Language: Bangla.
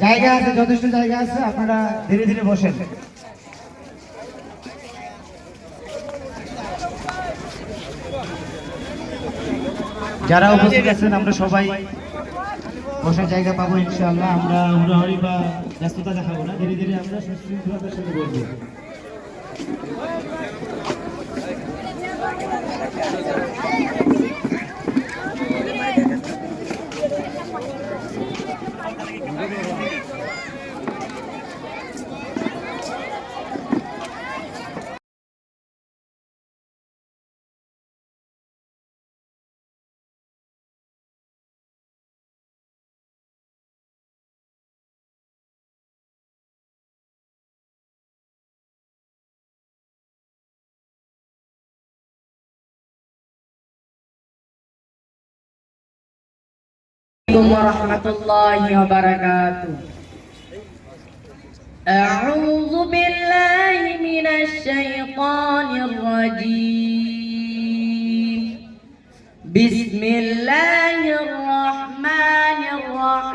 জায়গা আছে, যথেষ্ট জায়গা আছে, আপনারা ধীরে ধীরে বসেন। যারা উপস্থিত আছেন আমরা সবাই বসার জায়গা পাবো ইনশাআল্লাহ। আমরা হুড়োহুড়ি বা ব্যস্ততা দেখাবো না, ধীরে ধীরে আমরা সুশৃঙ্খলতার সাথে বলবো। warahmatullahi wabarakatuh. A'udzu billahi minasy syaithanir rajim. Bismillahirrahmanirrahim.